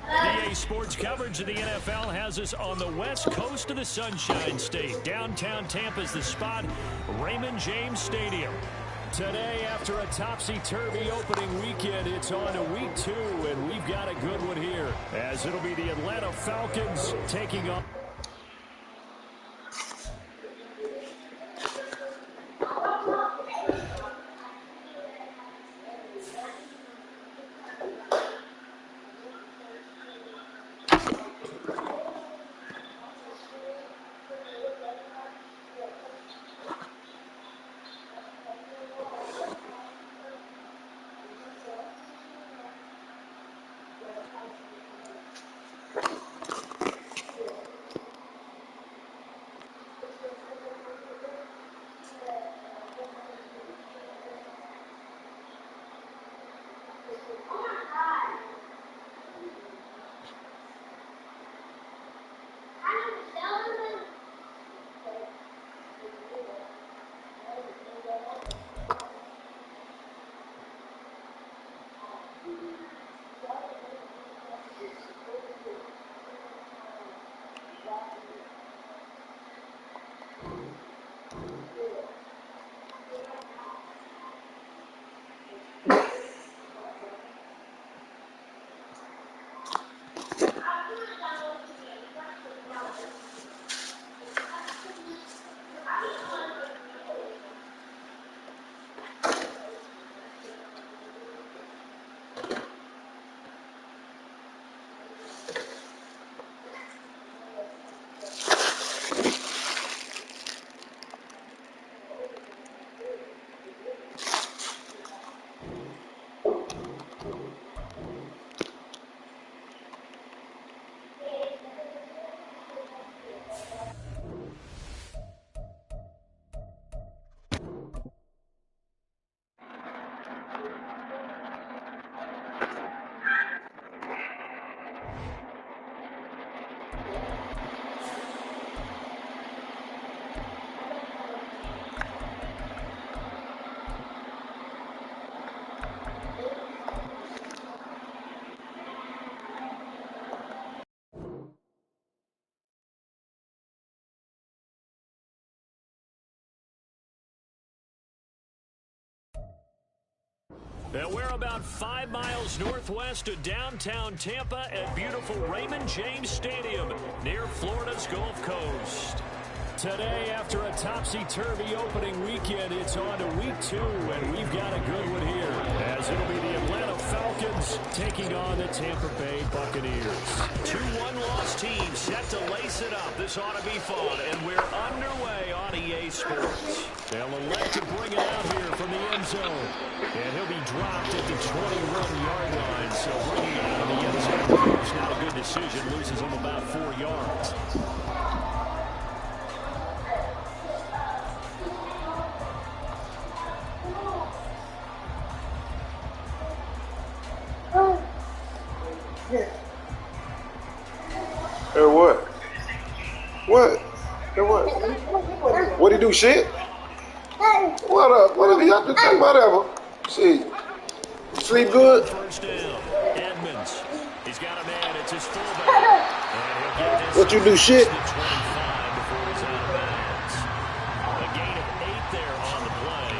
DA Sports coverage of the NFL has us on the west coast of the Sunshine State. Downtown Tampa's the spot, Raymond James Stadium. Today, after a topsy-turvy opening weekend, it's on to week 2, and we've got a good one here, as it'll be the Atlanta Falcons taking on. And we're about 5 miles northwest of downtown Tampa at beautiful Raymond James Stadium near Florida's Gulf Coast. Today, after a topsy-turvy opening weekend, it's on to week 2, and we've got a good one here, as it'll be the Atlanta Falcons taking on the Tampa Bay Buccaneers. 2 one-loss teams set to lace it up. This ought to be fun, and we're underway on EA Sports. They'll elect to bring it out here from the end zone, and he'll be dropped at the 21-yard line, so bringing it out of the end zone is not a good decision, loses him about 4 yards. What? What? What he do? Shit? What up? What he up to think? Whatever. See. Sleep good? First down. Edmonds. He's got a man. It's his fullback. What you do? Shit? A gain of 8 there on the play.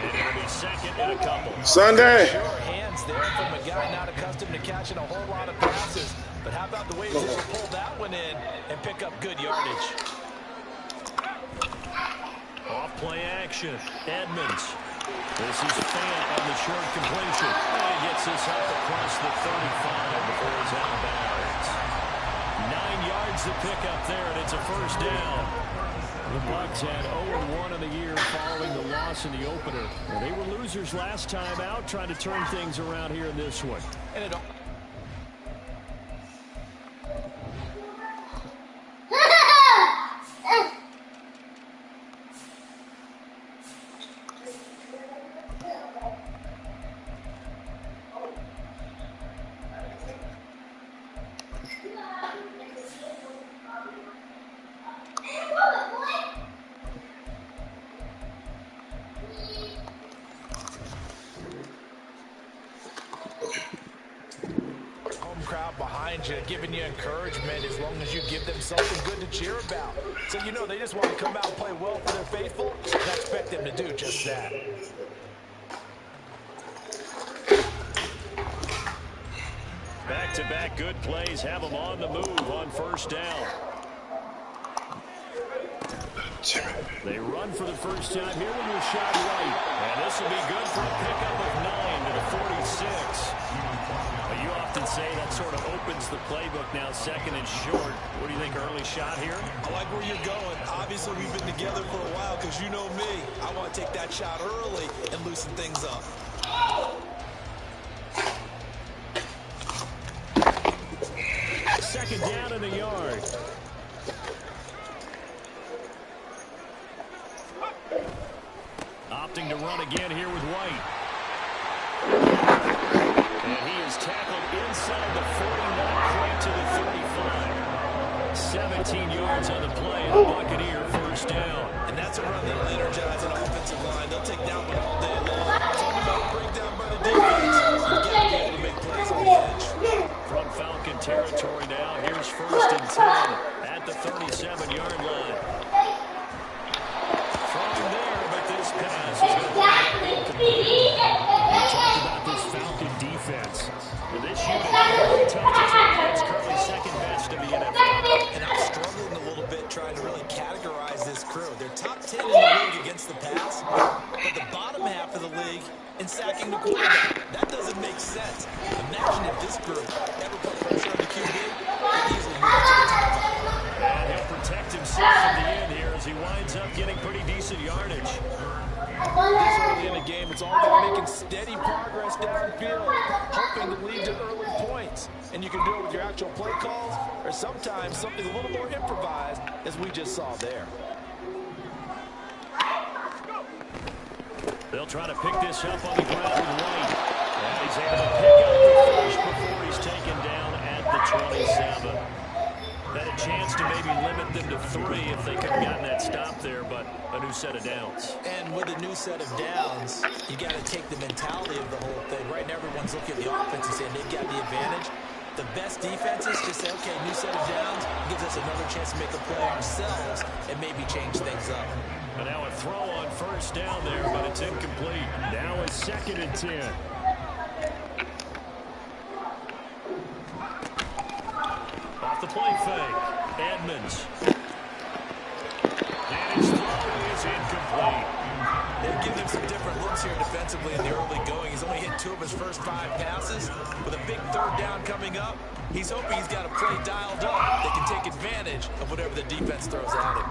And it'll be second and a couple. Sunday. Sure hands there from a guy not accustomed to catching a whole lot of passes. But how about the way he's able to pull that one in and pick up good yardage? Off play action. Edmonds. This is Fant on the short completion. And he gets this up across the 35 before he's out of bounds. 9 yards to pick up there, and it's a first down. The Bucs had 0-1 in the year following the loss in the opener. And they were losers last time out, trying to turn things around here in this one. And it crowd behind you, giving you encouragement as long as you give them something good to cheer about. So you know they just want to come out and play well for their faithful, and I expect them to do just that. Back-to-back good plays have them on the move on first down. They run for the first time here with a shot right. And this will be good for a pickup of 9 to the 46. You often say that sort of opens the playbook now, second and short. What do you think, early shot here? I like where you're going. Obviously, we've been together for a while because you know me. I want to take that shot early and loosen things up. Second down in the yard. Opting to run again here with White. And he is tackled inside the 49, right to the 35. 17 yards on the play, and the Buccaneer first down. And that's a run that'll energize an offensive line. They'll take that one all day long. Talking about a breakdown by the defense. You got to be able to make plays on the edge. From Falcon territory now, here's first and 10 at the 37-yard line. From there, but this pass is going to be incomplete. We talked about this Falcon defense. This unit, very tough to play. It's currently second best in the NFL. And I'm struggling a little bit trying to really categorize this crew. They're top 10 in the league against the pass, but the bottom half of the league in sacking the quarterback. That doesn't make sense. Imagine if this group ever put pressure on the QB, they'd easily move to the top. And he'll protect himself at the end here as he winds up getting pretty decent yardage. This early in the game, it's all about making steady progress downfield, hoping to lead to early points. And you can do it with your actual play calls, or sometimes something a little more improvised, as we just saw there. They'll try to pick this up on the ground with White. And he's able to pick up the first before he's taken down at the 27. Had a chance to maybe limit them to 3 if they could have gotten that stop there, but a new set of downs. And with a new set of downs, you got to take the mentality of the whole thing. Right now, everyone's looking at the offense and saying they've got the advantage. The best defenses just say, okay, new set of downs gives us another chance to make a play ourselves and maybe change things up. And now a throw on first down there, but it's incomplete. Now it's second and 10. Off the play fake, Edmonds. And his throw is incomplete. They've given him some different looks here defensively in the early going. He's only hit 2 of his first 5 passes. With a big third down coming up, he's hoping he's got a play dialed up that can take advantage of whatever the defense throws at him.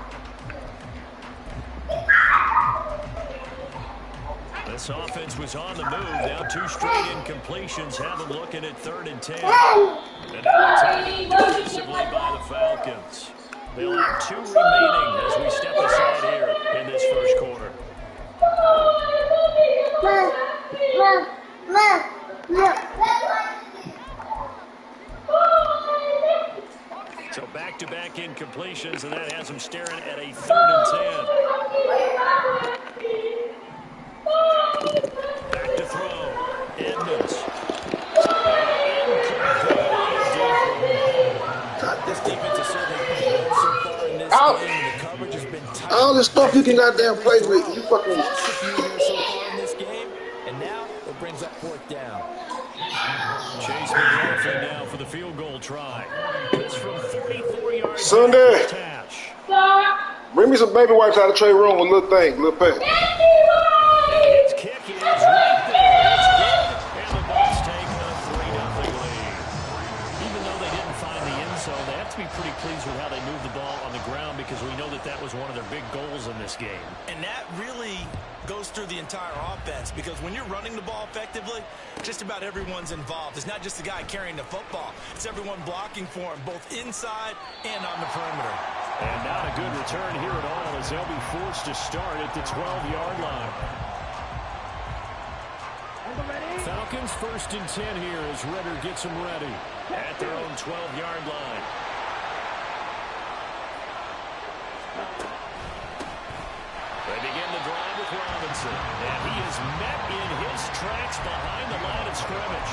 This offense was on the move. Now 2 straight incompletions have them looking at 3rd and 10. And now attacked defensively by the Falcons. They'll have 2 remaining as we step aside here in this first quarter. So back-to-back incompletions, and that has them staring at a 3rd and 10. Back to throw. Edmonds. This defense is certainly playing well so far in this game. The coverage has been tight. All this stuff you can goddamn play with, you fucking. So far in this game, and now it brings up 4th down. Chase McLaughlin now for the field goal try. This from 34 yards. Sunday. Tash. Bring me some baby wipes out of the trade room with little thing, little pet. His kick is right there. It's good. And the Bucs take a 3-0 lead. Even though they didn't find the end zone, they have to be pretty pleased with how they moved the ball on the ground because we know that that was one of their big goals in this game. And that really goes through the entire offense because when you're running the ball effectively, just about everyone's involved. It's not just the guy carrying the football. It's everyone blocking for him, both inside and on the perimeter. And not a good return here at all as they'll be forced to start at the 12-yard line. Falcons 1st and 10 here as Ritter gets them ready at their own 12-yard line. They begin the drive with Robinson, and he is met in his tracks behind the line of scrimmage.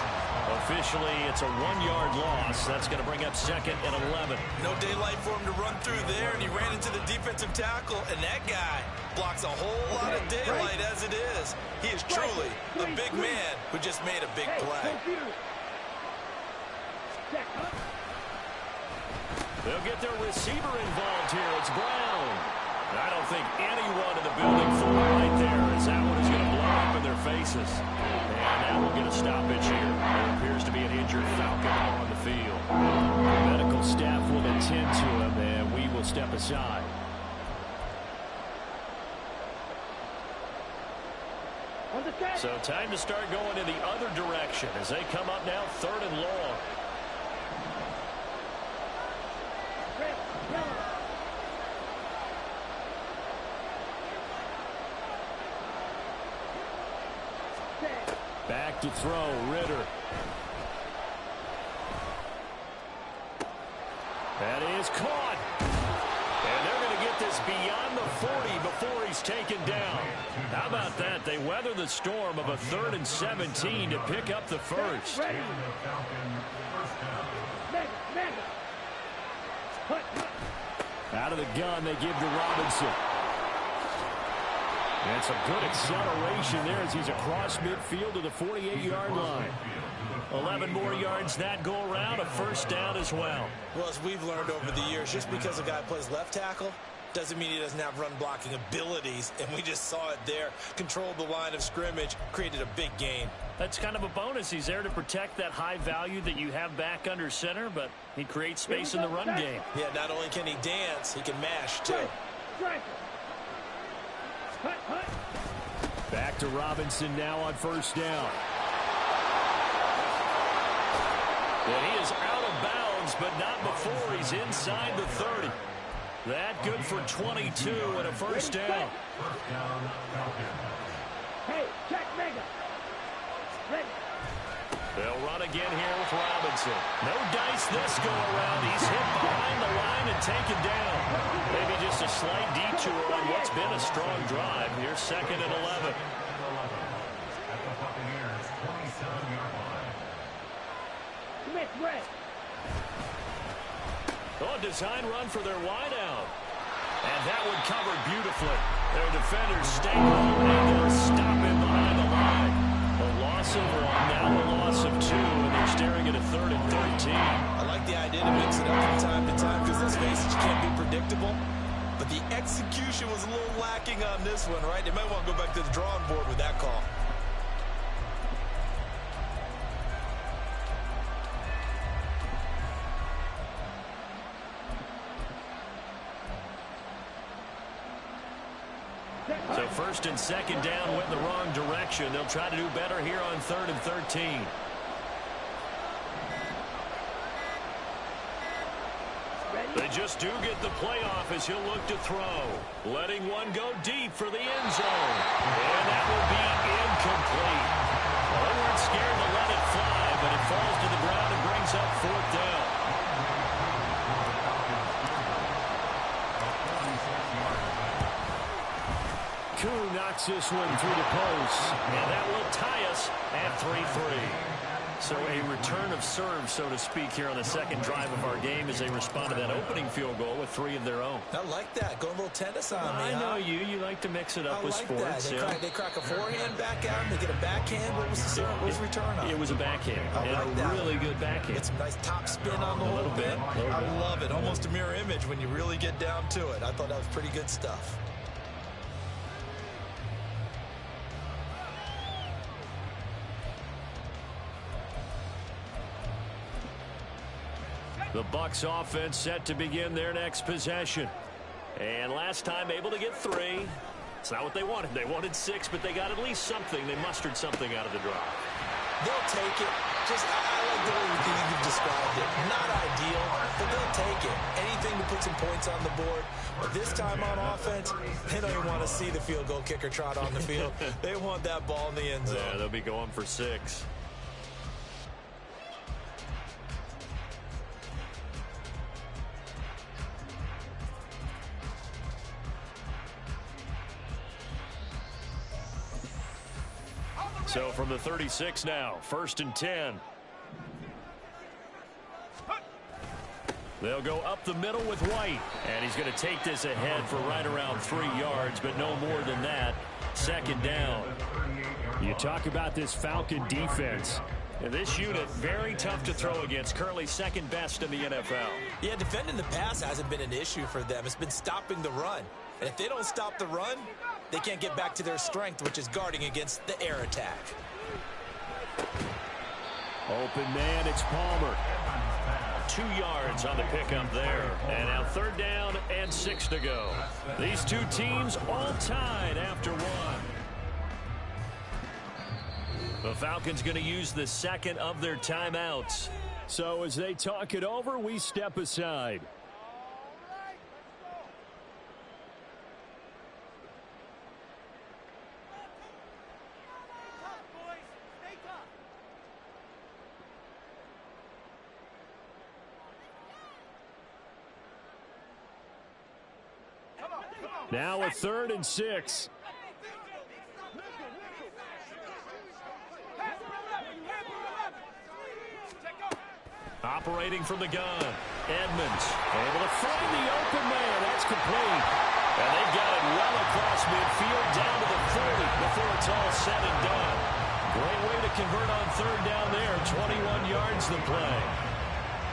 Officially, it's a 1-yard loss. That's going to bring up 2nd and 11. No daylight for him to run through there, and he ran into the defensive tackle, and that guy blocks a whole lot of daylight as it is. He is truly a big man who just made a big play. They'll get their receiver involved here. It's Brown. I don't think anyone in the building fooled right there, as that one is going to blow up in their faces. And now we'll get a stoppage here. There appears to be an injured Falcon on the field. The medical staff will attend to him, and we will step aside. So time to start going in the other direction as they come up now 3rd and long. Back to throw, Ritter. That is caught. And they're going to get this beyond the 40 before he's taken down. How about that? They weather the storm of a 3rd and 17 to pick up the first. Out of the gun, they give to Robinson. And some good acceleration there as he's across midfield to the 48-yard line. 11 more yards that go around, a first down as well. Well, as we've learned over the years, just because a guy plays left tackle doesn't mean he doesn't have run-blocking abilities, and we just saw it there. Controlled the line of scrimmage, created a big gain. That's kind of a bonus. He's there to protect that high value that you have back under center, but he creates space in the run game. Yeah, not only can he dance, he can mash, too. Back to Robinson now on first down. And he is out of bounds, but not before he's inside the 30. That good for 22 and a first down. Hey, check Mega. Ready. They'll run again here with Robinson. No dice this go around. He's hit behind the line and taken down. Maybe just a slight detour on what's been a strong drive. Here's 2nd and 11. Oh, design run for their wideout. And that one covered beautifully. Their defenders stay home and they'll stop him behind the line. A loss of 1, now a loss of 2, and they're staring at a 3rd and 13. I like the idea to mix it up from time to time because let's face it, you can't be predictable. But the execution was a little lacking on this one, right? They might want to go back to the drawing board with that call. So 1st and 2nd down went in the wrong direction. They'll try to do better here on 3rd and 13. They just do get the playoff as he'll look to throw. Letting one go deep for the end zone. And that will be incomplete. Well, they weren't scared to let it fly, but it falls to the ground and brings up 4th down. Koo knocks this one through the post, and that will tie us at 3-3. So a return of serve, so to speak, here on the 2nd drive of our game as they respond to that opening field goal with 3 of their own. I like that. Going a little tennis on me, I know you. You like to mix it up with sports. They crack a forehand back out, and they get a backhand. What was the serve? What was the return on? It was a backhand. I like that. Really good backhand. Get some nice top spin on the whole bit. I love it. Almost a mirror image when you really get down to it. I thought that was pretty good stuff. The Bucs offense set to begin their next possession. And last time able to get 3. It's not what they wanted. They wanted 6, but they got at least something. They mustered something out of the drive. They'll take it. I like the way you've described it. Not ideal, but they'll take it. Anything to put some points on the board. But this time on offense, they don't even want to see the field goal kicker trot on the field. They want that ball in the end zone. Yeah, they'll be going for 6. So from the 36 now, 1st and 10. They'll go up the middle with White. And he's going to take this ahead for right around 3 yards, but no more than that. 2nd down. You talk about this Falcon defense. And this unit, very tough to throw against. Currently 2nd best in the NFL. Yeah, defending the pass hasn't been an issue for them. It's been stopping the run. And if they don't stop the run, they can't get back to their strength, which is guarding against the air attack. Open man, it's Palmer. 2 yards on the pickup there. And now 3rd down and 6 to go. These two teams all tied after 1. The Falcons going to use the 2nd of their timeouts. So as they talk it over, we step aside. Now a 3rd and 6. Operating from the gun. Edmonds able to find the open man. That's complete. And they've got it well across midfield down to the 40 before it's all said and done. Great way to convert on 3rd down there. 21 yards the play.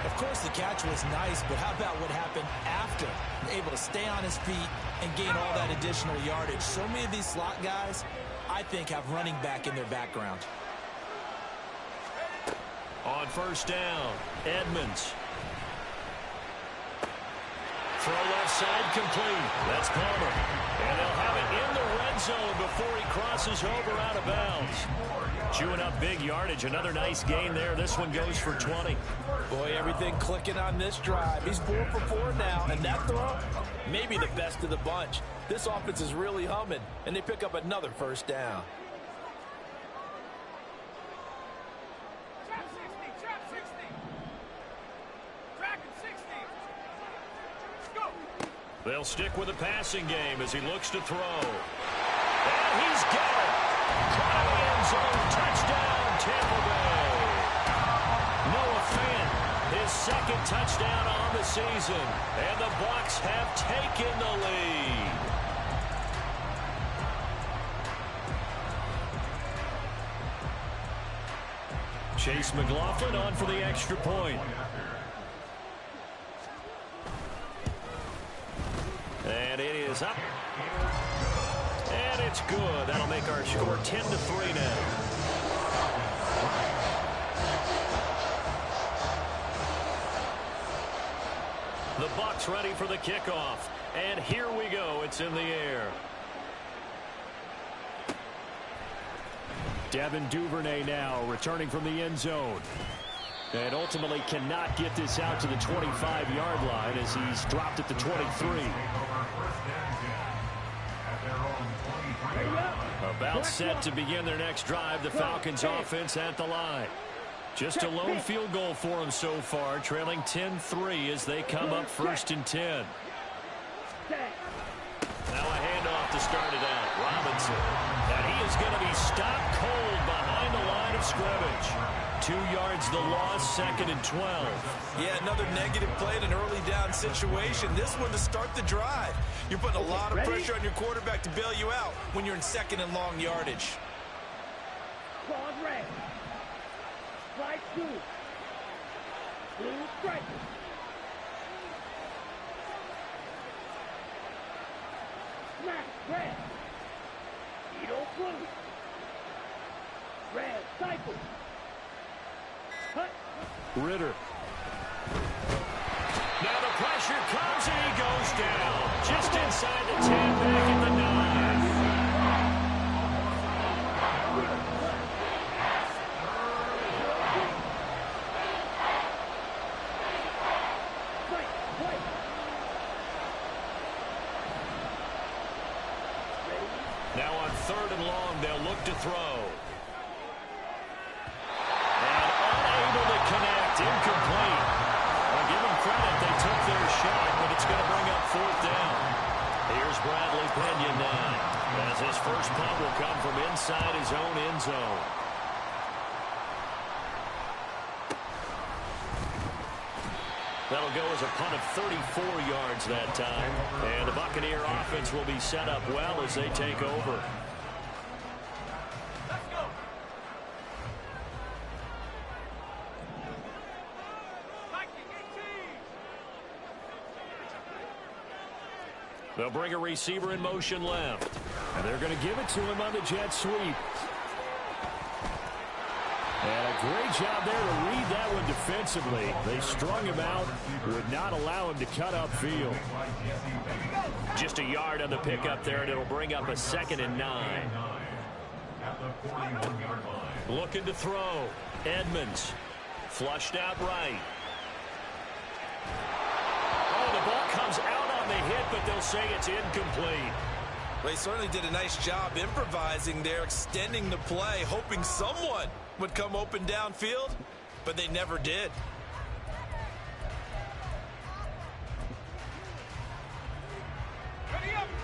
Of course, the catch was nice, but how about what happened after? Able to stay on his feet and gain all that additional yardage. So many of these slot guys, I think, have running back in their background. On 1st down, Edmonds. Throw left side complete. That's Palmer. And they'll have it in the red zone before he crosses over out of bounds. Chewing up big yardage. Another nice gain there. This one goes for 20. Boy, everything clicking on this drive. He's 4 for 4 now, and that throw, maybe the best of the bunch. This offense is really humming, and they pick up another 1st down. They'll stick with the passing game as he looks to throw. And he's got it. Caught in the end zone. Touchdown, Tampa Bay. Noah Fant, his 2nd touchdown on the season. And the Bucs have taken the lead. Chase McLaughlin on for the extra point. And it is up. And it's good. That'll make our score 10-3 now. The Bucs ready for the kickoff. And here we go. It's in the air. Devin Duvernay now returning from the end zone. And ultimately cannot get this out to the 25-yard line as he's dropped at the 23. About set to begin their next drive. The Falcons offense at the line. Just a lone field goal for them so far, trailing 10-3 as they come up 1st and 10. Now a handoff to start it out. Robinson. And he is going to be stopped cold behind the line of scrimmage. 2 yards the loss, 2nd and 12. Yeah, another negative play in an early down situation. This one to start the drive. You're putting a lot of pressure on your quarterback to bail you out when you're in 2nd and long yardage. Claws red. Slide 2. Blue striker. Snap red. Edo blue. Red cycle. Ritter. Now the pressure comes and he goes down. Just inside the 10, back at the 9. Now on 3rd and long, they'll look to throw. Connect, incomplete. Well, give them credit, they took their shot, but it's going to bring up 4th down. Here's Bradley Pinion now as his first punt will come from inside his own end zone. That'll go as a punt of 34 yards that time. And the Buccaneer offense will be set up well as they take over. Let's go. They'll bring a receiver in motion left. And they're going to give it to him on the jet sweep. And a great job there to read that one defensively. They strung him out, would not allow him to cut upfield. Just a yard on the pickup there, and it'll bring up a 2nd and 9. Looking to throw. Edmonds. Flushed out right. Oh, the ball comes out on the hit, but they'll say it's incomplete. Well, he certainly did a nice job improvising there, extending the play, hoping someone would come open downfield, but they never did.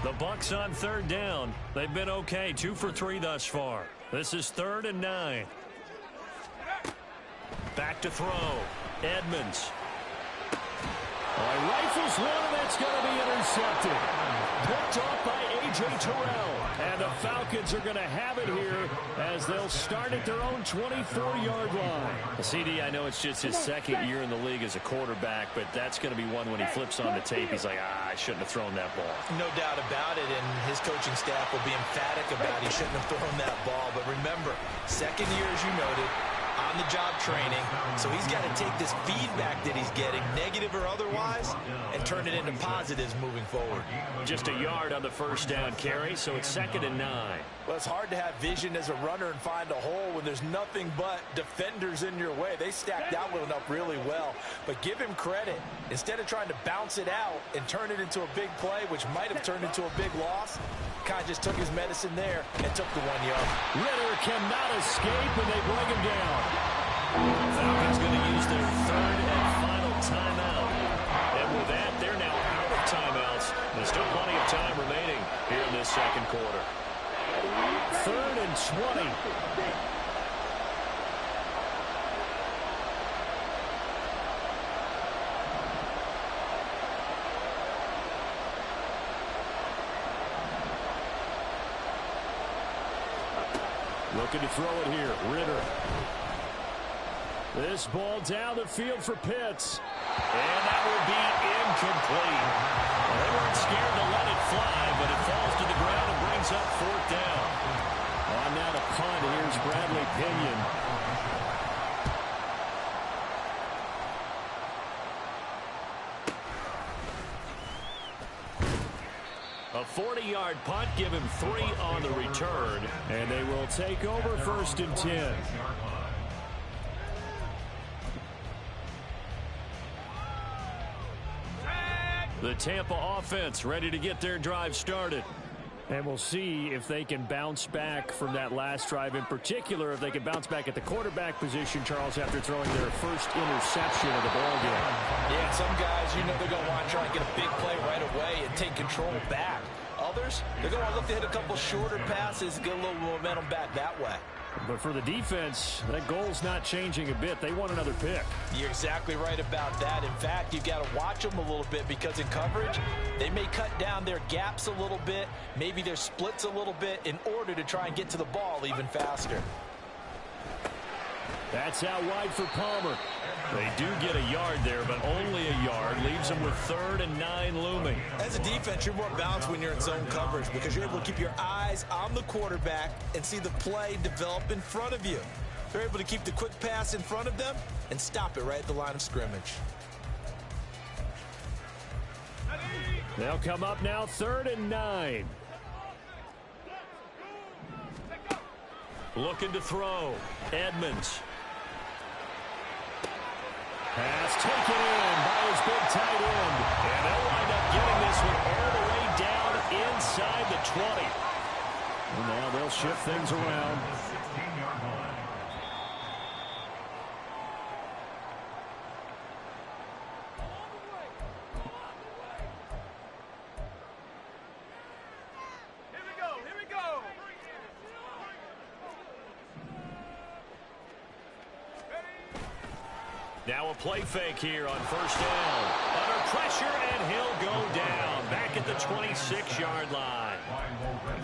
The Bucs on 3rd down. They've been okay, 2 for 3 thus far. This is 3rd and 9. Back to throw. Edmonds. Rifles one, and that's going to be intercepted. Picked off by A.J. Terrell. And the Falcons are going to have it here as they'll start at their own 24-yard line. CD, I know it's just his 2nd year in the league as a quarterback, but that's going to be one when he flips on the tape. He's like, I shouldn't have thrown that ball. No doubt about it, and his coaching staff will be emphatic about he shouldn't have thrown that ball. But remember, 2nd year, as you noted, on-the-job training, so he's got to take this feedback that he's getting, negative or otherwise, and turn it into positives moving forward. Just a yard on the first down carry, so it's 2nd and 9. Well, it's hard to have vision as a runner and find a hole when there's nothing but defenders in your way. They stacked that one up really well, but give him credit. Instead of trying to bounce it out and turn it into a big play, which might have turned into a big loss, Kai just took his medicine there and took the 1 yard. Ritter cannot escape, and they bring him down. Falcons going to use their 3rd and final timeout. And with that, they're now out of timeouts. There's still plenty of time remaining here in this 2nd quarter. 3rd and 20. Looking to throw it here. Ritter. This ball down the field for Pitts. And that will be incomplete. They weren't scared to let it fly, but it falls to the ground and brings up 4th down. On now to punt, here's Bradley Pinion. A 40-yard punt, give him 3 on the return, and they will take over 1st and 10. The Tampa offense ready to get their drive started. And we'll see if they can bounce back from that last drive, in particular if they can bounce back at the quarterback position, Charles, after throwing their first interception of the ballgame. Yeah, some guys, you know, they're going to want to try and get a big play right away and take control back. Others, they're going to look to hit a couple shorter passes, get a little momentum back that way. But for the defense, that goal's not changing a bit. They want another pick. You're exactly right about that. In fact, you've got to watch them a little bit because in coverage, they may cut down their gaps a little bit, maybe their splits a little bit in order to try and get to the ball even faster. That's out wide for Palmer. They do get a yard there, but only a yard. Leaves them with 3rd and 9 looming. As a defense, you're more balanced when you're in zone coverage because you're able to keep your eyes on the quarterback and see the play develop in front of you. They're able to keep the quick pass in front of them and stop it right at the line of scrimmage. They'll come up now 3rd and 9. Looking to throw. Edmonds. Pass taken in by his big tight end. And they'll wind up getting this one all the way down inside the 20. And now they'll shift things around. Here we go. Now a play fake here on first down. Under pressure, and he'll go down back at the 26-yard line.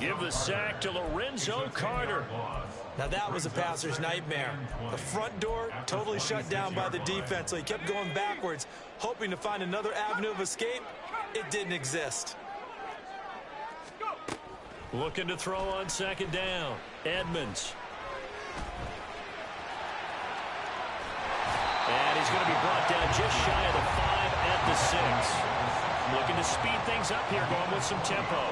Give the sack to Lorenzo Carter. Now that was a passer's nightmare. The front door totally shut down by the defense, so he kept going backwards, hoping to find another avenue of escape. It didn't exist. Looking to throw on second down. Edmonds. And he's going to be brought down just shy of the 5 at the 6. Looking to speed things up here, going with some tempo.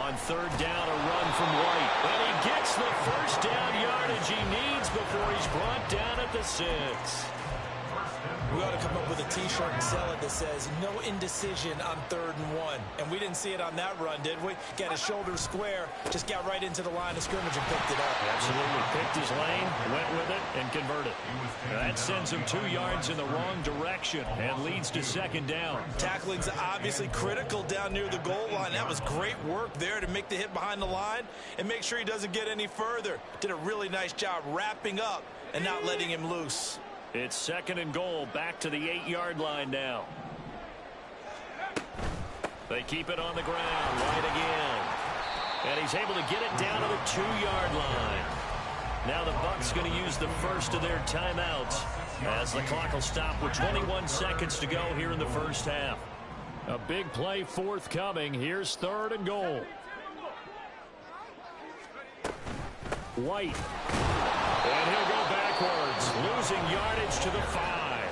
On third down, a run from White. And he gets the first down yardage he needs before he's brought down at the 6. We ought to come up with a T-shirt and sell it that says, no indecision on 3rd and 1. And we didn't see it on that run, did we? Got his shoulder square, just got right into the line of scrimmage and picked it up. Absolutely. Picked his lane, went with it, and converted. That sends him 2 yards in the wrong direction and leads to second down. Tackling's obviously critical down near the goal line. That was great work there to make the hit behind the line and make sure he doesn't get any further. Did a really nice job wrapping up and not letting him loose. It's second and goal, back to the 8-yard line now. They keep it on the ground, White again. And he's able to get it down to the 2-yard line. Now the Bucs going to use the first of their timeouts as the clock will stop with 21 seconds to go here in the first half. A big play forthcoming. Here's 3rd and goal. White. And he'll go backwards, losing yardage to the 5.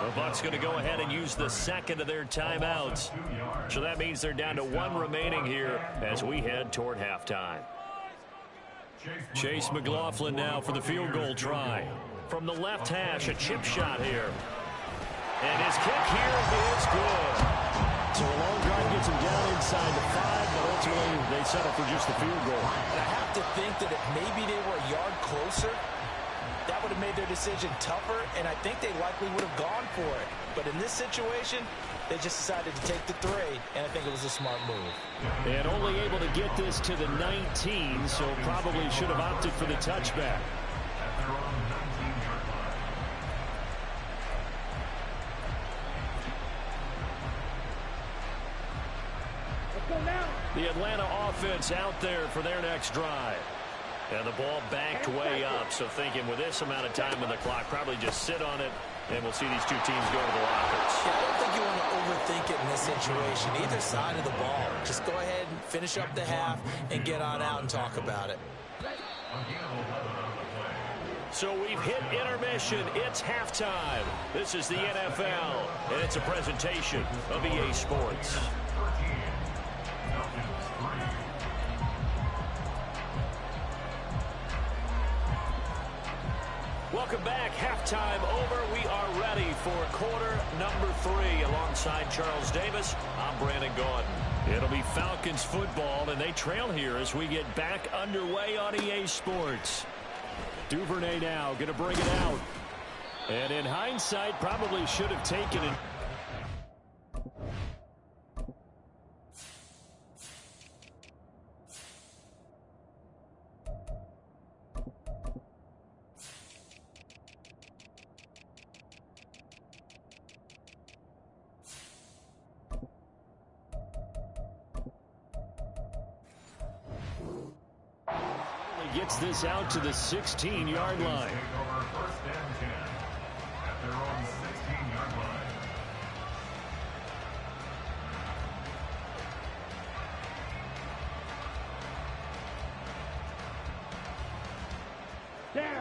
The Bucs going to go ahead and use the second of their timeouts. So that means they're down to 1 remaining here as we head toward halftime. Chase McLaughlin now for the field goal try. From the left hash, a chip shot here. And his kick here is good. So a long drive gets him down inside the 5, but ultimately they settle for just the field goal. And I have to think that if maybe they were a yard closer, that would have made their decision tougher, and I think they likely would have gone for it. But in this situation, they just decided to take the 3, and I think it was a smart move. And only able to get this to the 19, so probably should have opted for the touchback. The Atlanta offense out there for their next drive. And the ball banked way up, so thinking with this amount of time on the clock, probably just sit on it, and we'll see these 2 teams go to the lockers. Yeah, I don't think you want to overthink it in this situation. Either side of the ball. Just go ahead and finish up the half and get on out and talk about it. So we've hit intermission. It's halftime. This is the NFL, and it's a presentation of EA Sports. Welcome back. Halftime over. We are ready for quarter number 3. Alongside Charles Davis, I'm Brandon Gaudin. It'll be Falcons football, and they trail here as we get back underway on EA Sports. Duvernay now going to bring it out. And in hindsight, probably should have taken it. Gets this out to the 16-yard line.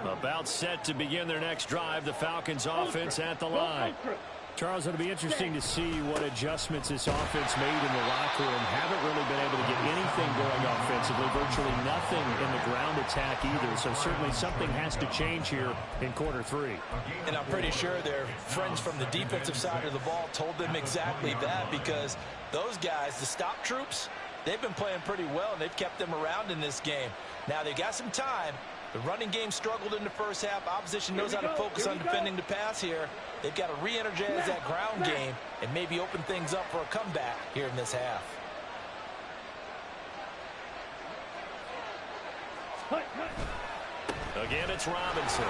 About set to begin their next drive. The Falcons offense at the line. Charles, it'll be interesting to see what adjustments this offense made in the locker room. Haven't really been able to get anything going offensively. Virtually nothing in the ground attack either. So certainly something has to change here in quarter 3. And I'm pretty sure their friends from the defensive side of the ball told them exactly that, because those guys, the stop troops, they've been playing pretty well, and they've kept them around in this game. Now they've got some time. The running game struggled in the first half. Opposition knows how to focus on defending the pass here. They've got to re-energize that ground game and maybe open things up for a comeback here in this half. Again, it's Robinson.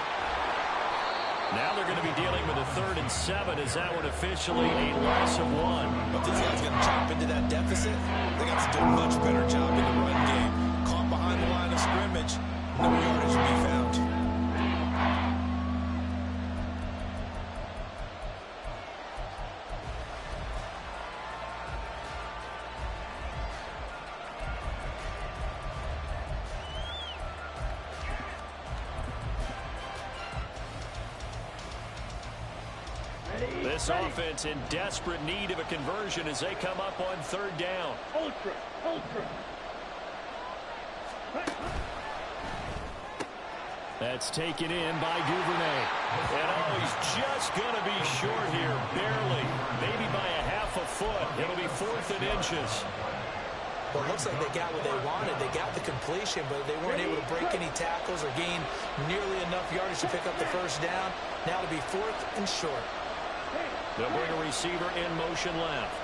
Now they're going to be dealing with a 3rd and 7. Is that one officially a loss of 1? If these guys are going to chop into that deficit, they got to do a much better job in the run game. Caught behind the line of scrimmage, no yardage to be found. This offense in desperate need of a conversion as they come up on 3rd down. Ultra. That's taken in by Duvernay. And he's just going to be short here, barely. Maybe by a half a foot. It'll be 4th and inches. Well, it looks like they got what they wanted. They got the completion, but they weren't able to break any tackles or gain nearly enough yardage to pick up the 1st down. Now it'll be 4th and short. They'll bring a receiver in motion left.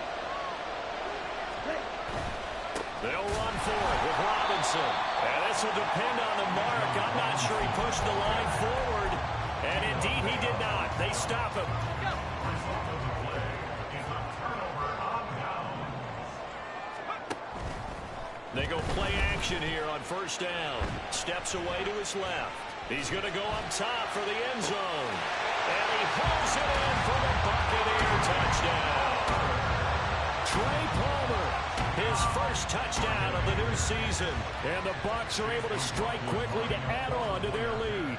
They'll run for it with Robinson. And this will depend on the mark. I'm not sure he pushed the line forward. And indeed he did not. They stop him. They go play action here on 1st down. Steps away to his left. He's going to go up top for the end zone. And he pulls it in for the Buccaneer touchdown. Trey Palmer, his first touchdown of the new season. And the Bucs are able to strike quickly to add on to their lead.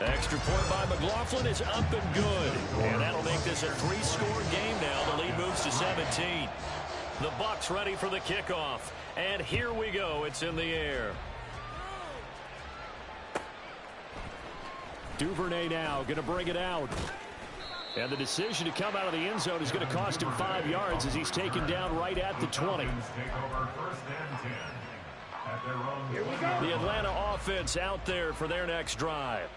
Extra point by McLaughlin is up and good. And that'll make this a 3-score game now. The lead moves to 17. The Bucs ready for the kickoff. And here we go. It's in the air. Duvernay now going to bring it out. And the decision to come out of the end zone is going to cost him 5 yards as he's taken down right at the 20. The Atlanta offense out there for their next drive.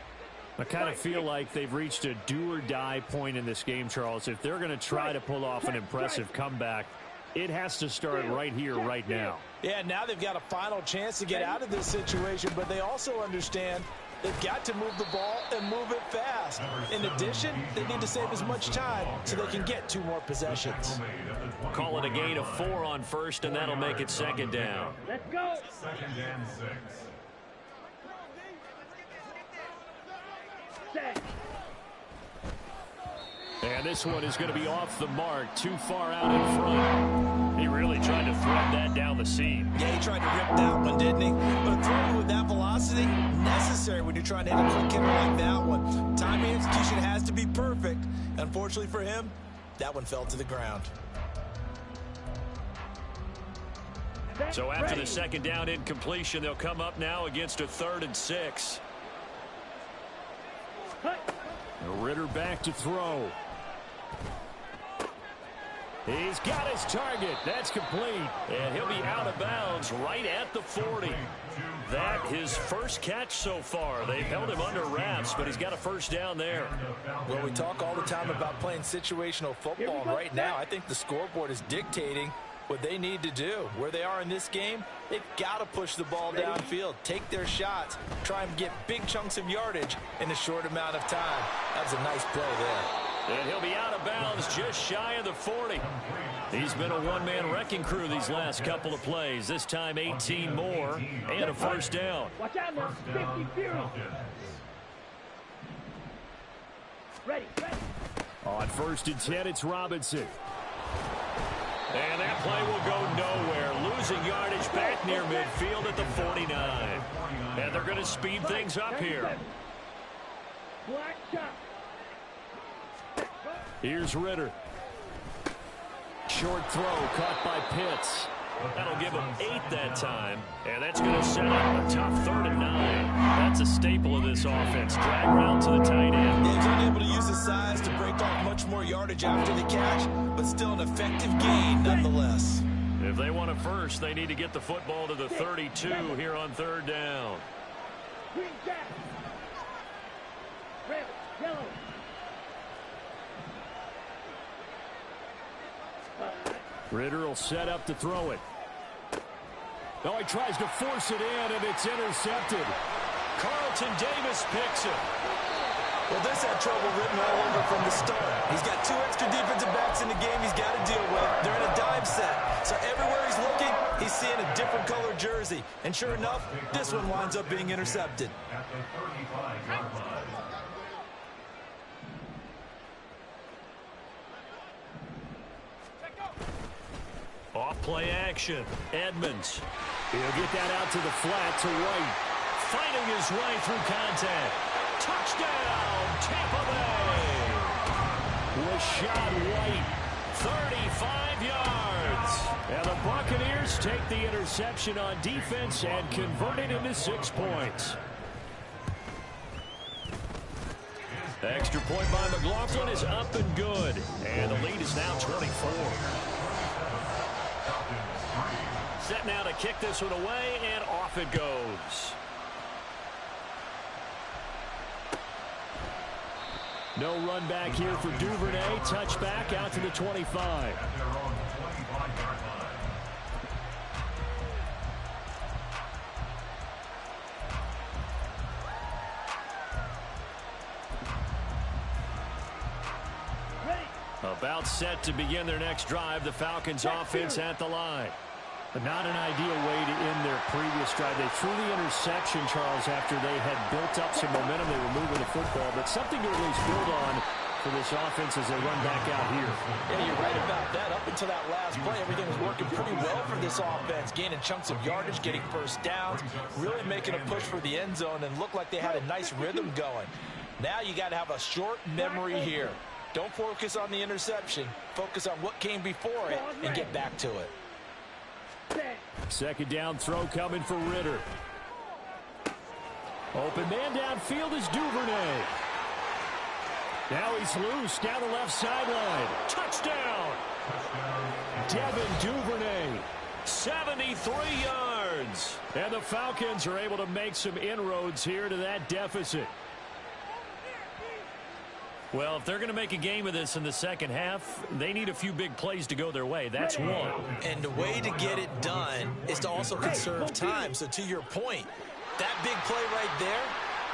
I kind of feel like they've reached a do-or-die point in this game, Charles. If they're going to try to pull off an impressive comeback, it has to start right here, right now. Yeah, now they've got a final chance to get out of this situation, but they also understand they've got to move the ball and move it fast. In addition, they need to save as much time so they can get 2 more possessions. Call it a gain of 4 on 1st, and that'll make it 2nd down. Let's go. 2nd and 6. Set. And this one is going to be off the mark, too far out in front. He really tried to thread that down the seam. Yeah, he tried to rip that one, didn't he? But throwing with that velocity, necessary when you're trying to hit a quick hitter like that one. Timing and execution has to be perfect. Unfortunately for him, that one fell to the ground. So after the 2nd down incompletion, they'll come up now against a 3rd and 6. Ritter back to throw. He's got his target. That's complete. And he'll be out of bounds right at the 40. That his first catch so far. They've held him under wraps, but he's got a 1st down there. Well, we talk all the time about playing situational football. Right now, I think the scoreboard is dictating what they need to do. Where they are in this game, they've got to push the ball downfield, take their shots, try and get big chunks of yardage in a short amount of time. That was a nice play there. And he'll be out of bounds just shy of the 40. He's been a one-man wrecking crew these last couple of plays. This time 18 more and a 1st down. Watch out now. 50 Fury. Ready. On 1st and 10, it's Robinson. And that play will go nowhere. Losing yardage back near midfield at the 49. And they're going to speed things up here. Black shot. Here's Ritter. Short throw caught by Pitts. That'll give him 8 that time. And that's going to set up a tough 3rd and 9. That's a staple of this offense. Drag route to the tight end. He's unable to use his size to break off much more yardage after the catch, but still an effective gain nonetheless. If they want a 1st, they need to get the football to the 32 here on 3rd down. Green jack. Red, yellow. Ritter will set up to throw it. Oh, he tries to force it in, and it's intercepted. Carlton Davis picks it. Well, this had trouble written all over from the start. He's got 2 extra defensive backs in the game he's got to deal with. They're in a dime set. So everywhere he's looking, he's seeing a different color jersey. And sure enough, this one winds up being intercepted. Off play action. Edmonds. He'll get that out to the flat to White. Fighting his way through contact. Touchdown, Tampa Bay. Rashad White, 35 yards. And the Buccaneers take the interception on defense and convert it into 6 points. The extra point by McLaughlin is up and good. And the lead is now 24. Set now to kick this one away, and off it goes. No run back here for Duvernay. Touchback out to the 25. About set to begin their next drive. The Falcons offense at the line. But not an ideal way to end their previous drive. They threw the interception, Charles, after they had built up some momentum. They were moving the football, but something to at least build on for this offense as they run back out here. Yeah, you're right about that. Up until that last play, everything was working pretty well for this offense. Gaining chunks of yardage, getting first downs, really making a push for the end zone, and looked like they had a nice rhythm going. Now you got to have a short memory here. Don't focus on the interception. Focus on what came before it and get back to it. Second down throw coming for Ritter. Open man downfield is Duvernay. Now he's loose down the left sideline. Touchdown! Devin Duvernay, 73 yards. And the Falcons are able to make some inroads here to that deficit. Well, if they're going to make a game of this in the second half, they need a few big plays to go their way. That's one. And the way to get it done is to also conserve time. So to your point, that big play right there,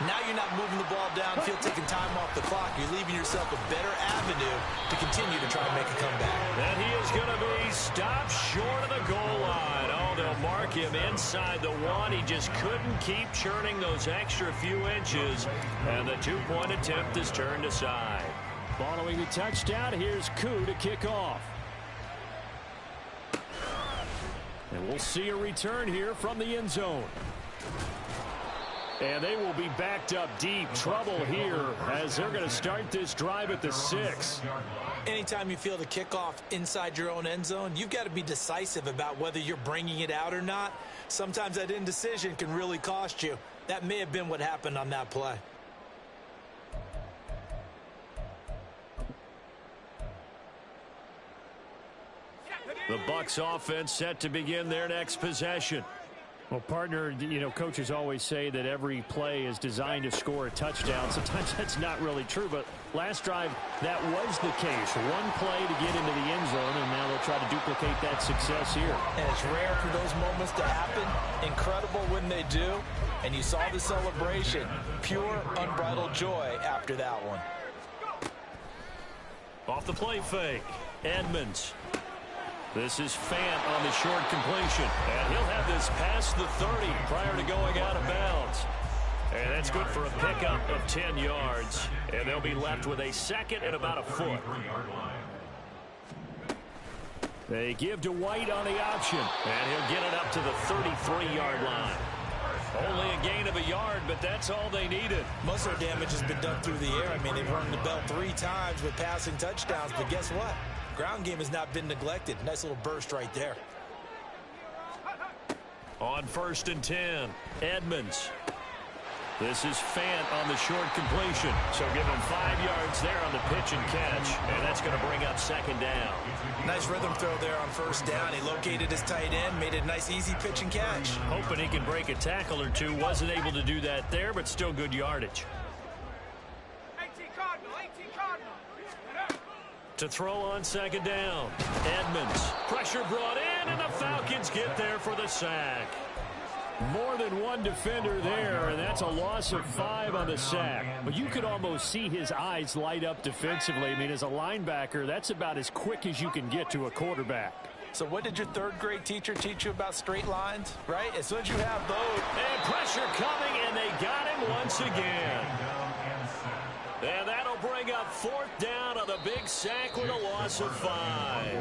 now you're not moving the ball downfield, taking time off the clock. You're leaving yourself a better avenue to continue to try to make a comeback. And he is going to be stopped short of the goal line. Oh, they'll mark him inside the 1. He just couldn't keep churning those extra few inches. And the 2-point attempt is turned aside. Following the touchdown, here's Koo to kick off. And we'll see a return here from the end zone. And they will be backed up deep. Trouble here as they're going to start this drive at the 6. Anytime you feel the kickoff inside your own end zone, you've got to be decisive about whether you're bringing it out or not. Sometimes that indecision can really cost you. That may have been what happened on that play. The Bucs offense set to begin their next possession. Well, partner, you know, coaches always say that every play is designed to score a touchdown. Sometimes that's not really true, but last drive, that was the case. One play to get into the end zone, and now they'll try to duplicate that success here. And it's rare for those moments to happen. Incredible when they do. And you saw the celebration. Pure, unbridled joy after that one. Off the play fake, Edmonds. This is Fant on the short completion. And he'll have this past the 30 prior to going out of bounds. And that's good for a pickup of 10 yards. And they'll be left with a second and about a foot. They give to White on the option. And he'll get it up to the 33-yard line. Only a gain of a yard, but that's all they needed. Most of their damage has been done through the air. I mean, they've rung the bell 3 times with passing touchdowns. But guess what? Ground game has not been neglected. Nice little burst right there. On 1st and 10, Edmonds. This is Fant on the short completion. So give him 5 yards there on the pitch and catch. And that's going to bring up second down. Nice rhythm throw there on 1st down. He located his tight end, made it a nice, easy pitch and catch. Hoping he can break a tackle or two. Wasn't able to do that there, but still good yardage. 18 Cardinal, 18 Cardinal. To throw on second down. Edmonds. Pressure brought in. in, and the Falcons get there for the sack. More than one defender there, and that's a loss of 5 on the sack. But you could almost see his eyes light up defensively. I mean, as a linebacker, that's about as quick as you can get to a quarterback. So what did your third-grade teacher teach you about straight lines, right? As soon as you have those. And pressure coming, and they got him once again. And that'll bring up 4th down on the big sack with a loss of 5.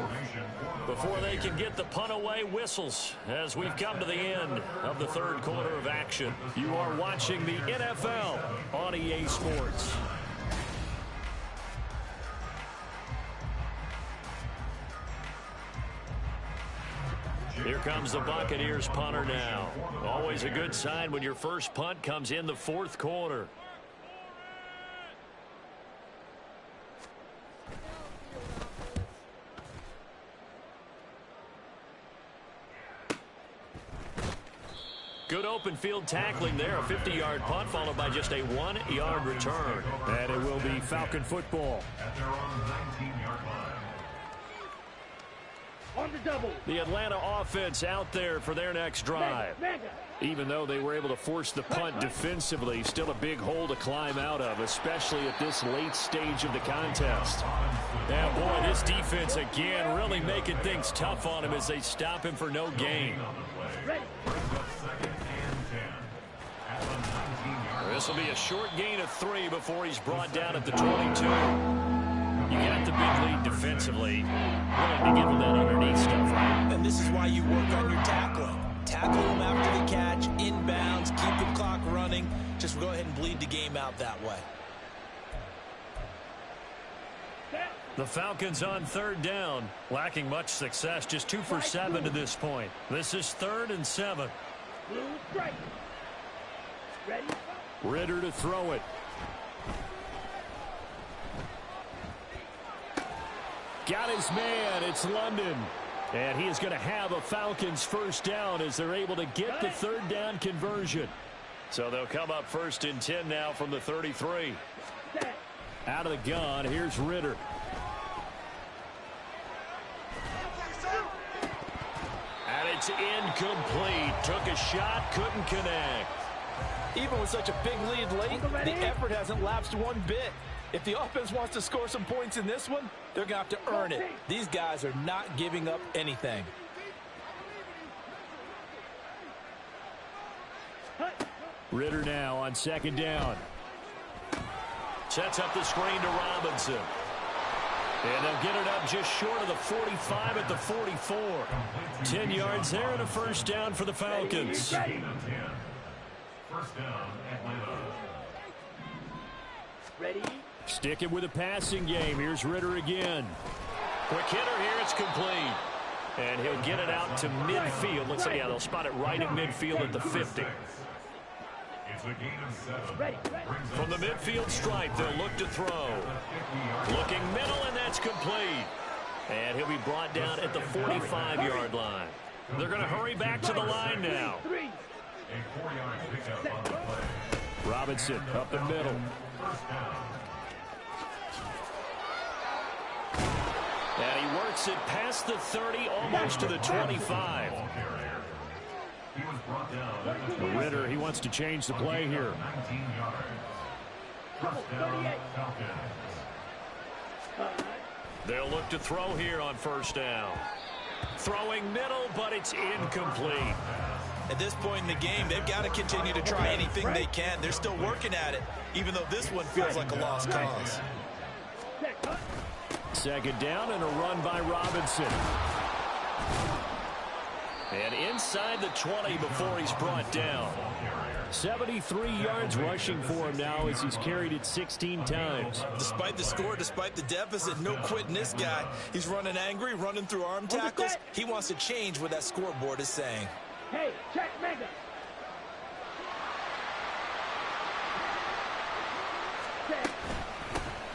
Before they can get the punt away, whistles as we've come to the end of the third quarter of action. You are watching the NFL on EA Sports. Here comes the Buccaneers punter now. Always a good sign when your first punt comes in the 4th quarter. Good open field tackling there. A 50-yard punt followed by just a 1-yard return. And it will be Falcon football. At their own 19-yard line. On the double. The Atlanta offense out there for their next drive. Even though they were able to force the punt defensively, still a big hole to climb out of, especially at this late stage of the contest. Now, boy, this defense again really making things tough on him as they stop him for no gain. This will be a short gain of 3 before he's brought down at the 22. You got the big lead defensively. Willing to give him that underneath stuff, right? And this is why you work on your tackling. Tackle him after the catch, inbounds, keep the clock running. Just go ahead and bleed the game out that way. The Falcons on 3rd down, lacking much success, just 2 for 7 to this point. This is 3rd and 7. Blue strike. Ready? Ritter to throw it. Got his man. It's London. And he is going to have a Falcons first down as they're able to get the 3rd down conversion. So they'll come up 1st and 10 now from the 33. Out of the gun, here's Ritter. And it's incomplete. Took a shot, couldn't connect. Even with such a big lead late, the effort hasn't lapsed one bit. If the offense wants to score some points in this one, they're going to have to earn it. These guys are not giving up anything. Ritter now on 2nd down. Sets up the screen to Robinson. And they'll get it up just short of the 45 at the 44. 10 yards there and a first down for the Falcons. First down, Atlanta. Ready? Sticking with a passing game. Here's Ritter again. Quick hitter here. It's complete. And he'll get it out to midfield. Looks like, yeah, they'll spot it right at midfield at the 50. It's a gain of 7. From the midfield stripe, they'll look to throw. Looking middle, and that's complete. And he'll be brought down at the 45-yard line. They're going to hurry back to the line now. A 4-yard pickup on the play. Robinson up the middle. And he works it past the 30, almost to the 25. Ritter, he wants to change the play here. 19 yards. First down, Falcons. They'll look to throw here on first down. Throwing middle, but it's incomplete. At this point in the game, they've got to continue to try anything they can. They're still working at it, even though this one feels like a lost cause. 2nd down and a run by Robinson. And inside the 20 before he's brought down. 73 yards rushing for him now as he's carried it 16 times. Despite the score, despite the deficit, no quitting this guy. He's running angry, running through arm tackles. He wants to change what that scoreboard is saying. Hey, check mega.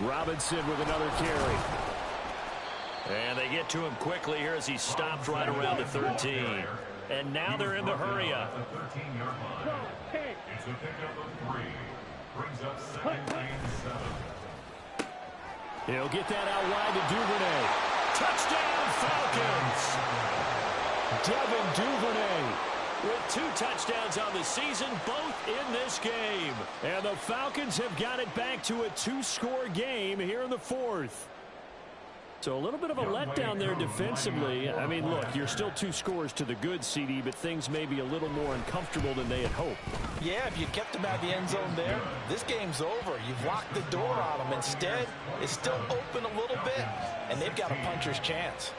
Robinson with another carry. And they get to him quickly here as he stopped right around the 13. And now they're in the hurry up. The 13-yard line. It's a pickup of 3. Brings up 2nd and 7. He'll get that out wide to Duvernay. Touchdown, Falcons! Devin Duvernay with 2 touchdowns on the season, both in this game. And the Falcons have got it back to a 2-score game here in the 4th. So a little bit of a letdown there defensively. I mean, look, you're still 2 scores to the good, CD, but things may be a little more uncomfortable than they had hoped. Yeah, if you kept them out of the end zone there, this game's over. You've locked the door on them. Instead, it's still open a little bit, and they've got a puncher's chance.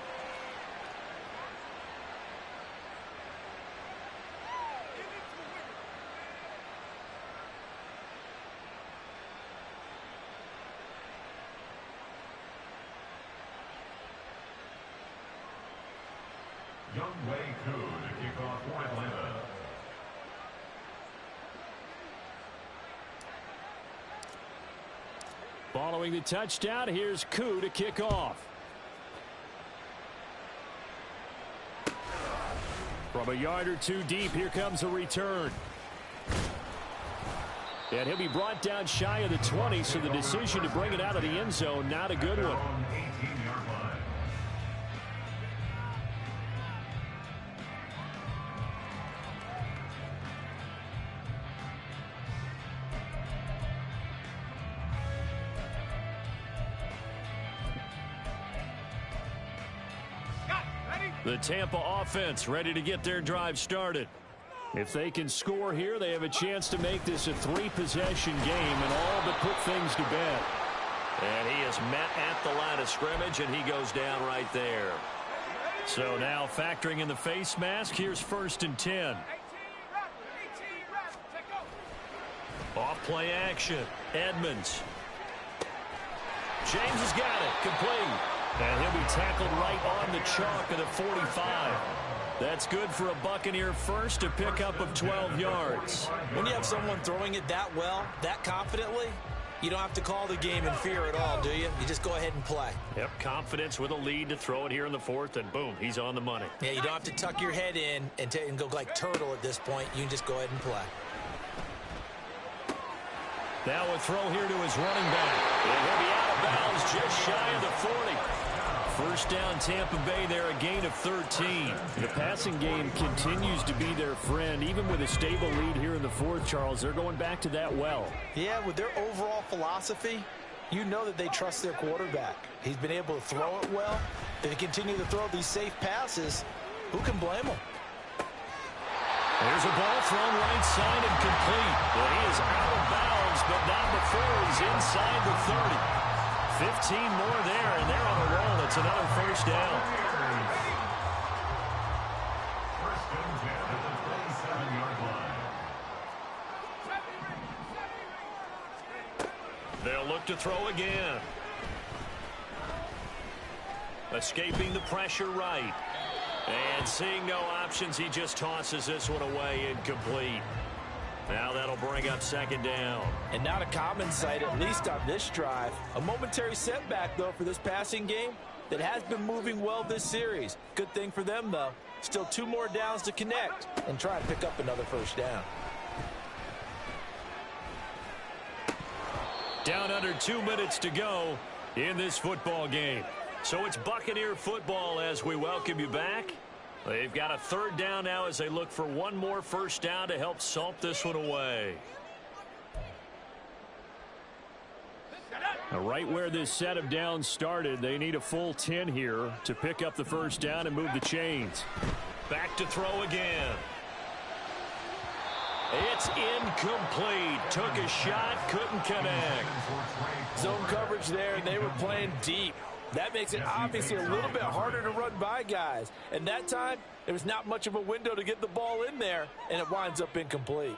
Young Wei Koo to kick off for Atlanta. Following the touchdown, here's Koo to kick off. From a yard or 2 deep, here comes a return. And he'll be brought down shy of the 20, so the decision to bring it out of the end zone, not a good one. On 18-yard line. The Tampa offense ready to get their drive started. If they can score here, they have a chance to make this a 3-possession game and all but put things to bed. And he is met at the line of scrimmage, and he goes down right there. So now factoring in the face mask, here's 1st and 10. Off play action. Edmonds. James has got it. Complete. And he'll be tackled right on the chalk of the 45. That's good for a Buccaneer first, a pickup of 12 yards. When you have someone throwing it that well, that confidently, you don't have to call the game in fear at all, do you? You just go ahead and play. Yep, confidence with a lead to throw it here in the 4th, and boom, he's on the money. Yeah, you don't have to tuck your head in and go like turtle at this point. You can just go ahead and play. Now a throw here to his running back. And he'll be out of bounds just shy of the 40. First down, Tampa Bay there, a gain of 13. The passing game continues to be their friend. Even with a stable lead here in the 4th, Charles, they're going back to that well. Yeah, with their overall philosophy, you know that they trust their quarterback. He's been able to throw it well. If they continue to throw these safe passes, who can blame them? There's a ball thrown right side and complete. Well, he is out of bounds, but not before he's inside the 30. 15 more there, and they're on a roll. It's another first down. First and 10 at the 37-yard line. They'll look to throw again. Escaping the pressure right. And seeing no options, he just tosses this one away, incomplete. Now that'll bring up 2nd down. And not a common sight, at least on this drive. A momentary setback, though, for this passing game that has been moving well this series. Good thing for them, though. Still 2 more downs to connect and try and pick up another first down. Down under 2 minutes to go in this football game. So it's Buccaneer football as we welcome you back. They've got a 3rd down now as they look for one more first down to help salt this one away. Now, right where this set of downs started, they need a full 10 here to pick up the first down and move the chains. Back to throw again. It's incomplete. Took a shot, couldn't connect. Zone coverage there, and they were playing deep. That makes it obviously a little bit harder to run by guys. And that time, there was not much of a window to get the ball in there, and it winds up incomplete.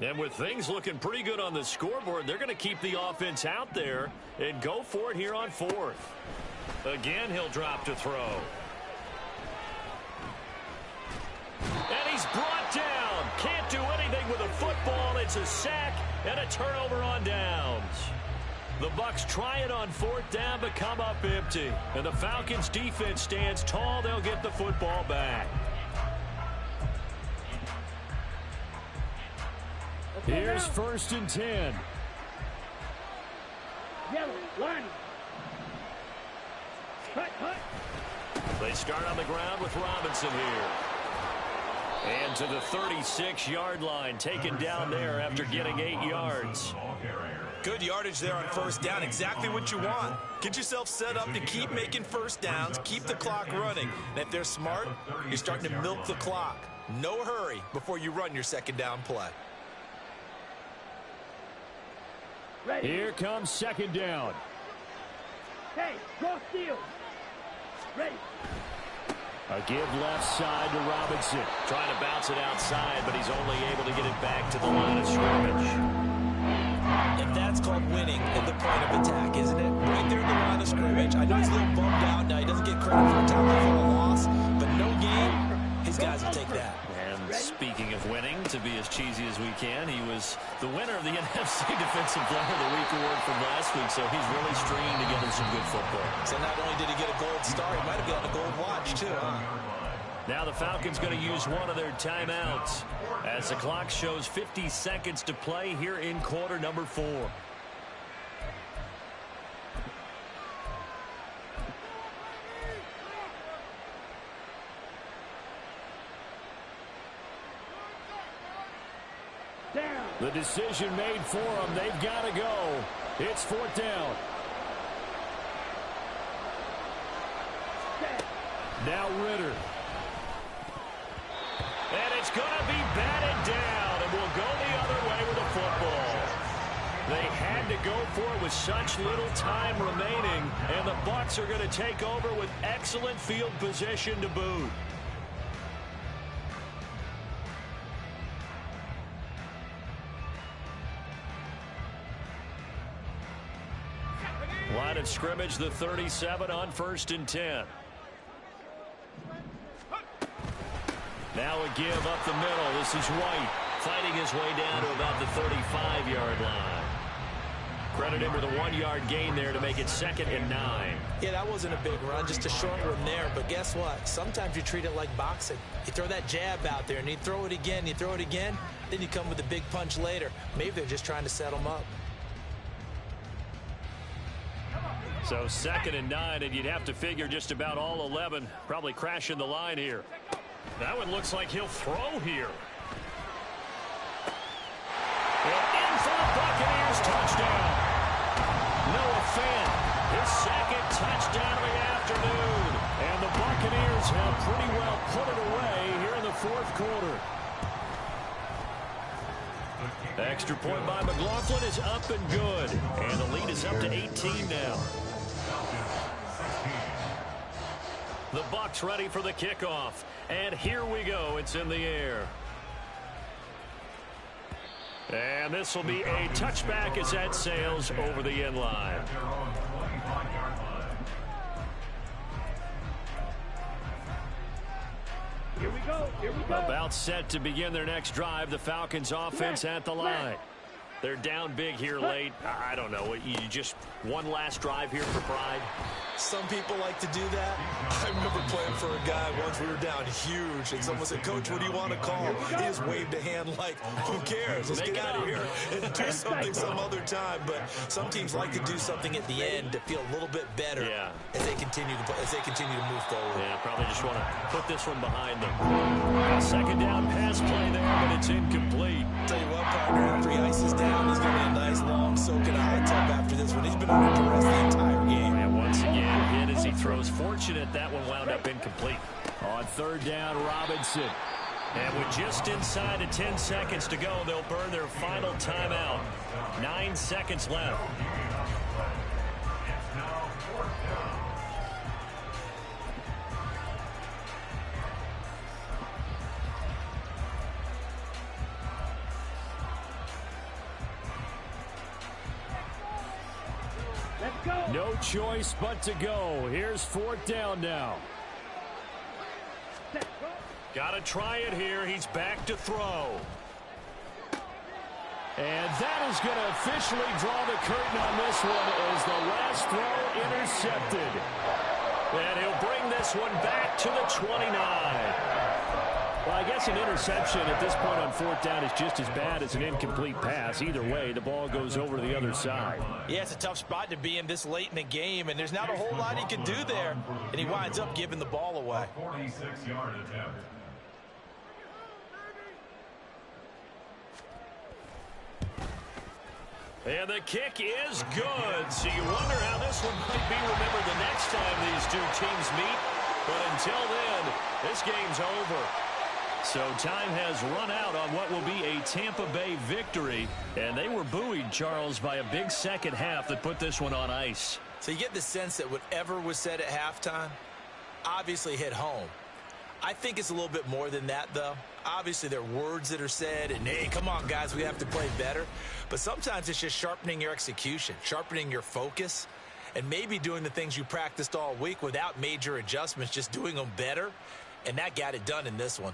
And with things looking pretty good on the scoreboard, they're going to keep the offense out there and go for it here on 4th. Again, he'll drop to throw. And he's brought down. Can't do anything with a football. It's a sack and a turnover on downs. The Bucs try it on 4th down, but come up empty. And the Falcons' defense stands tall. They'll get the football back. Here's 1st and 10. Yellow, lining. Hut, hut. They start on the ground with Robinson here. And to the 36-yard line, taken down there after getting 8 yards. Good yardage there on first down. Exactly what you want. Get yourself set up to keep making first downs, keep the clock running. And if they're smart, you're starting to milk the clock. No hurry before you run your second down play. Ready. Here comes second down. Hey, draw steal. Ready. A give left side to Robinson. Trying to bounce it outside, but he's only able to get it back to the line of scrimmage. And that's called winning at the point of attack, isn't it? Right there at the line of scrimmage. I know he's a little bummed out now. He doesn't get credit for a tackle for a loss, but no game, his guys will take that. And speaking of winning, to be as cheesy as we can, he was the winner of the NFC Defensive Player of the Week award from last week, so he's really stringing together some good football. So not only did he get a gold star, he might have gotten a gold watch too, huh? Now the Falcons going to use one of their timeouts as the clock shows 50 seconds to play here in quarter number 4. Down. The decision made for them. They've got to go. It's 4th down. Set. Now Ritter. And it's going to be batted down, and we'll go the other way with the football. They had to go for it with such little time remaining, and the Bucs are going to take over with excellent field position to boot. Line of scrimmage, the 37 on 1st and 10. Now a give up the middle. This is White fighting his way down to about the 35-yard line. Credit him with a 1-yard gain there to make it 2nd and 9. Yeah, that wasn't a big run, just a short one there. But guess what? Sometimes you treat it like boxing. You throw that jab out there, and you throw it again, then you come with a big punch later. Maybe they're just trying to set them up. So 2nd and 9, and you'd have to figure just about all 11 probably crashing the line here. That one looks like he'll throw here. And in for the Buccaneers touchdown. Noah Fant, his 2nd touchdown of the afternoon. And the Buccaneers have pretty well put it away here in the 4th quarter. Extra point by McLaughlin is up and good. And the lead is up to 18 now. The Bucs ready for the kickoff. And here we go. It's in the air. And this will be a touchback as that sails over the end line. Here we go. Here we go. About set to begin their next drive. The Falcons offense at the line. They're down big here late. I don't know. You just one last drive here for pride. Some people like to do that. I remember playing for a guy once. We were down huge, and someone said, "Coach, what do you want to call?" He just waved a hand like, "Who cares? Let's get out of here and do something some other time." But some teams like to do something at the end to feel a little bit better as they continue to move forward. Yeah, probably just want to put this one behind them. A 2nd down pass play there, but it's incomplete. Tell you what, partner, after he ices down, he's going to be a nice long soak in a hot tub after this one. He's been under duress the entire game. And once again, hit as he throws. Fortunate that one wound up incomplete. On 3rd down, Robinson. And with just inside of 10 seconds to go, they'll burn their final timeout. 9 seconds left. Let's go. No choice but to go. Here's 4th down now. Set. Go. Got to try it here. He's back to throw. And that is going to officially draw the curtain on this one as the last throw intercepted. And he'll bring this one back to the 29. Well, I guess an interception at this point on fourth down is just as bad as an incomplete pass. Either way, the ball goes over to the other side. Yeah, it's a tough spot to be in this late in the game, and there's not a whole lot he can do there, and he winds up giving the ball away. 46-yard attempt. And the kick is good. So you wonder how this one might be remembered the next time these two teams meet. But until then, this game's over. So time has run out on what will be a Tampa Bay victory. And they were buoyed, Charles, by a big second half that put this one on ice. So you get the sense that whatever was said at halftime obviously hit home. I think it's a little bit more than that, though. Obviously, there are words that are said, and, hey, come on, guys, we have to play better. But sometimes it's just sharpening your execution, sharpening your focus, and maybe doing the things you practiced all week without major adjustments, just doing them better. And that got it done in this one.